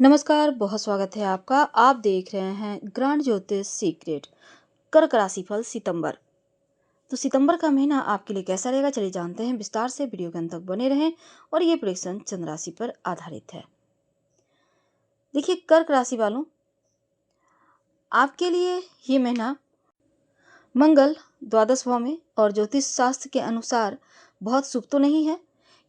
नमस्कार, बहुत स्वागत है आपका। आप देख रहे हैं ग्रांड ज्योतिष सीक्रेट। कर्क राशि फल सितंबर। तो सितंबर का महीना आपके लिए कैसा रहेगा, चलिए जानते हैं विस्तार से। वीडियो के अंत तक बने रहें और ये प्रेडिक्शन चंद्र राशि पर आधारित है। देखिए कर्क राशि वालों, आपके लिए ये महीना मंगल द्वादश भाव में और ज्योतिष शास्त्र के अनुसार बहुत शुभ तो नहीं है,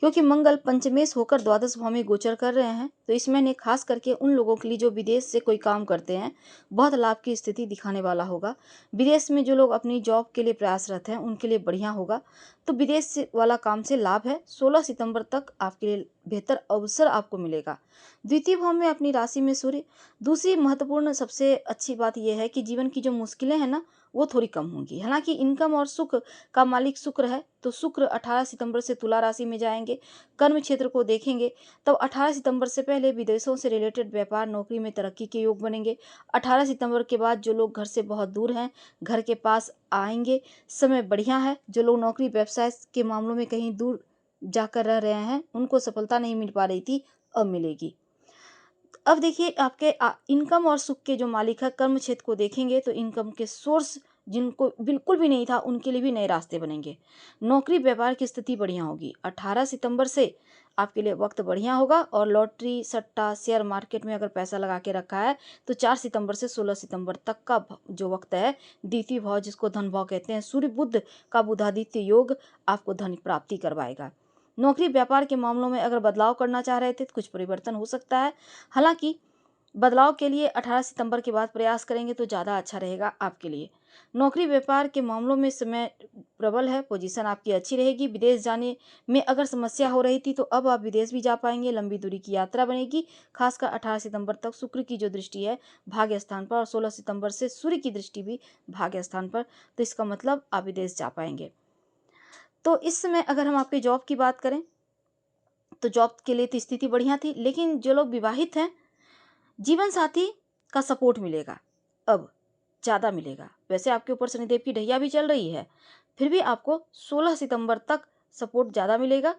क्योंकि मंगल पंचमेश होकर द्वादश भाव में गोचर कर रहे हैं। तो इस महीने खास करके उन लोगों के लिए जो विदेश से कोई काम करते हैं, बहुत लाभ की स्थिति दिखाने वाला होगा। विदेश में जो लोग अपनी जॉब के लिए प्रयासरत हैं, उनके लिए बढ़िया होगा। तो विदेश वाला काम से लाभ है। 16 सितंबर तक आपके लिए बेहतर अवसर आपको मिलेगा। द्वितीय भाव में अपनी राशि में सूर्य। दूसरी महत्वपूर्ण सबसे अच्छी बात यह है कि जीवन की जो मुश्किलें हैं ना, वो थोड़ी कम होंगी। हालांकि इनकम और सुख का मालिक शुक्र है, तो शुक्र 18 सितंबर से तुला राशि में जाएंगे। कर्म क्षेत्र को देखेंगे तब 18 सितंबर से पहले विदेशों से रिलेटेड व्यापार नौकरी में तरक्की के योग बनेंगे। 18 सितंबर के बाद जो लोग घर से बहुत दूर हैं, घर के पास आएंगे। समय बढ़िया है। जो लोग नौकरी व्यवसाय के मामलों में कहीं दूर जाकर रह रहे हैं, उनको सफलता नहीं मिल पा रही थी, अब मिलेगी। अब देखिए आपके इनकम और सुख के जो मालिक है, कर्म क्षेत्र को देखेंगे तो इनकम के सोर्स जिनको बिल्कुल भी नहीं था, उनके लिए भी नए रास्ते बनेंगे। नौकरी व्यापार की स्थिति बढ़िया होगी। 18 सितंबर से आपके लिए वक्त बढ़िया होगा। और लॉटरी सट्टा शेयर मार्केट में अगर पैसा लगा के रखा है, तो 4 सितंबर से 16 सितंबर तक का जो वक्त है, द्वितीय भाव जिसको धन भाव कहते हैं, सूर्य बुध का बुधादित्य योग आपको धन प्राप्ति करवाएगा। नौकरी व्यापार के मामलों में अगर बदलाव करना चाह रहे थे तो कुछ परिवर्तन हो सकता है। हालांकि बदलाव के लिए 18 सितंबर के बाद प्रयास करेंगे तो ज़्यादा अच्छा रहेगा आपके लिए। नौकरी व्यापार के मामलों में समय प्रबल है, पोजीशन आपकी अच्छी रहेगी। विदेश जाने में अगर समस्या हो रही थी, तो अब आप विदेश भी जा पाएंगे। लंबी दूरी की यात्रा बनेगी। खासकर 18 सितंबर तक शुक्र की जो दृष्टि है भाग्य स्थान पर, और 16 सितंबर से सूर्य की दृष्टि भी भाग्य स्थान पर, तो इसका मतलब आप विदेश जा पाएंगे। तो इस समय अगर हम आपके जॉब की बात करें, तो जॉब के लिए तो स्थिति बढ़िया थी, लेकिन जो लोग विवाहित हैं, जीवन साथी का सपोर्ट मिलेगा, अब ज़्यादा मिलेगा। वैसे आपके ऊपर शनिदेव की ढैया भी चल रही है, फिर भी आपको 16 सितंबर तक सपोर्ट ज़्यादा मिलेगा।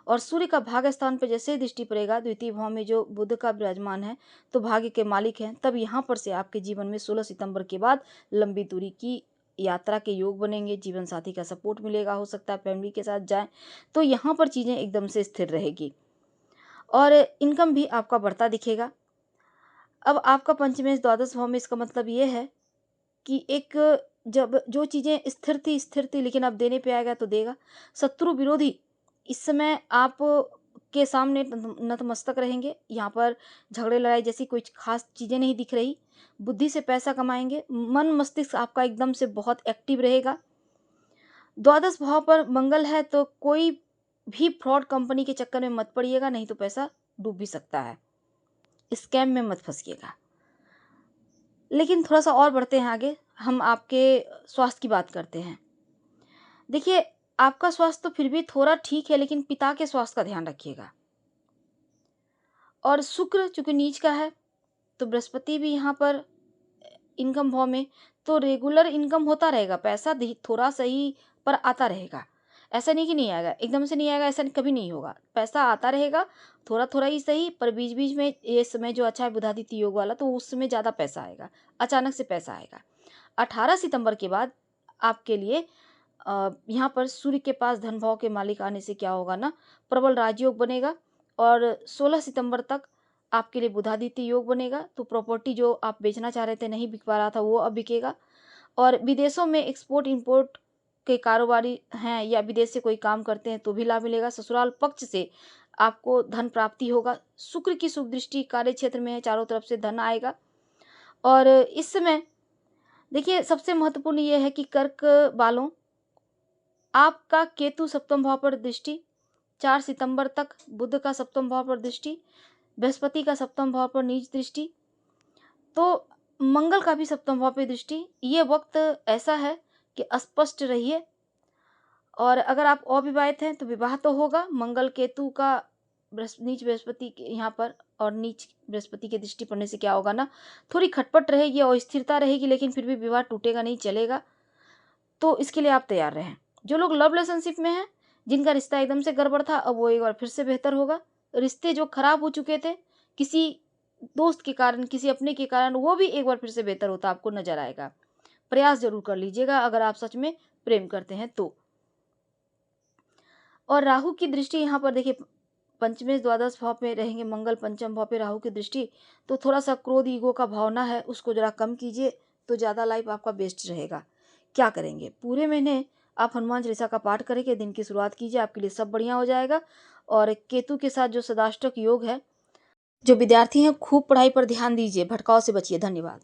और सूर्य का भाग्य स्थान पर जैसे ही दृष्टि पड़ेगा, द्वितीय भाव में जो बुध का विराजमान है, तो भाग्य के मालिक हैं, तब यहाँ पर से आपके जीवन में 16 सितंबर के बाद लंबी दूरी की यात्रा के योग बनेंगे। जीवन साथी का सपोर्ट मिलेगा, हो सकता है फैमिली के साथ जाएं, तो यहाँ पर चीज़ें एकदम से स्थिर रहेगी और इनकम भी आपका बढ़ता दिखेगा। अब आपका पंचमेश द्वादश भाव में, इसका मतलब ये है कि एक जब जो चीज़ें स्थिर थी लेकिन अब देने पे आएगा तो देगा। शत्रु विरोधी इस समय आप के सामने नतमस्तक रहेंगे। यहाँ पर झगड़े लड़ाई जैसी कोई खास चीज़ें नहीं दिख रही। बुद्धि से पैसा कमाएंगे। मन मस्तिष्क आपका एकदम से बहुत एक्टिव रहेगा। द्वादश भाव पर मंगल है, तो कोई भी फ्रॉड कंपनी के चक्कर में मत पड़िएगा, नहीं तो पैसा डूब भी सकता है। स्कैम में मत फंसिएगा। लेकिन थोड़ा सा और बढ़ते हैं आगे, हम आपके स्वास्थ्य की बात करते हैं। देखिए आपका स्वास्थ्य तो फिर भी थोड़ा ठीक है, लेकिन पिता के स्वास्थ्य का ध्यान रखिएगा। और शुक्र चूंकि नीच का है, तो बृहस्पति भी यहाँ पर इनकम भाव में, तो रेगुलर इनकम होता रहेगा। पैसा थोड़ा सही पर आता रहेगा। ऐसा नहीं कि नहीं आएगा, एकदम से नहीं आएगा, ऐसा कभी नहीं होगा। पैसा आता रहेगा, थोड़ा थोड़ा ही सही, पर बीच बीच में ये समय जो अच्छा है बुधादित्य योग वाला, तो उस समय ज़्यादा पैसा आएगा, अचानक से पैसा आएगा। 18 सितंबर के बाद आपके लिए यहाँ पर सूर्य के पास धन भाव के मालिक आने से क्या होगा ना, प्रबल राजयोग बनेगा। और 16 सितंबर तक आपके लिए बुधादित्य योग बनेगा, तो प्रॉपर्टी जो आप बेचना चाह रहे थे, नहीं बिक पा रहा था, वो अब बिकेगा। और विदेशों में एक्सपोर्ट इंपोर्ट के कारोबारी हैं या विदेश से कोई काम करते हैं, तो भी लाभ मिलेगा। ससुराल पक्ष से आपको धन प्राप्ति होगा। शुक्र की शुभ दृष्टि कार्य क्षेत्र में है, चारों तरफ से धन आएगा। और इस समय देखिए सबसे महत्वपूर्ण ये है कि कर्क वालों, आपका केतु सप्तम भाव पर दृष्टि, 4 सितंबर तक बुध का सप्तम भाव पर दृष्टि, बृहस्पति का सप्तम भाव पर नीच दृष्टि, तो मंगल का भी सप्तम भाव पर दृष्टि। ये वक्त ऐसा है कि स्पष्ट रहिए। और अगर आप अविवाहित हैं तो विवाह तो होगा। मंगल केतु का नीच बृहस्पति के यहाँ पर, और नीच बृहस्पति की दृष्टि पड़ने से क्या होगा ना, थोड़ी खटपट रहेगी और स्थिरता रहेगी, लेकिन फिर भी विवाह टूटेगा नहीं, चलेगा। तो इसके लिए आप तैयार रहें। जो लोग लव रिलेशनशिप में हैं, जिनका रिश्ता एकदम से गड़बड़ था, अब वो एक बार फिर से बेहतर होगा। रिश्ते जो खराब हो चुके थे, किसी दोस्त के कारण, किसी अपने के कारण वो भी एक बार फिर से बेहतर होता आपको नजर आएगा। प्रयास जरूर कर लीजिएगा अगर आप सच में प्रेम करते हैं तो। और राहु की दृष्टि यहाँ पर देखिए, पंचमेश द्वादश भाव में रहेंगे मंगल, पंचम भाव पे राहु की दृष्टि, तो थोड़ा सा क्रोध, ईगो का भावना है, उसको जरा कम कीजिए तो ज़्यादा लाइफ आपका बेस्ट रहेगा। क्या करेंगे, पूरे महीने आप हनुमान चालीसा का पाठ करके दिन की शुरुआत कीजिए, आपके लिए सब बढ़िया हो जाएगा। और केतु के साथ जो सदाष्टक योग है, जो विद्यार्थी हैं खूब पढ़ाई पर ध्यान दीजिए, भटकाव से बचिए। धन्यवाद।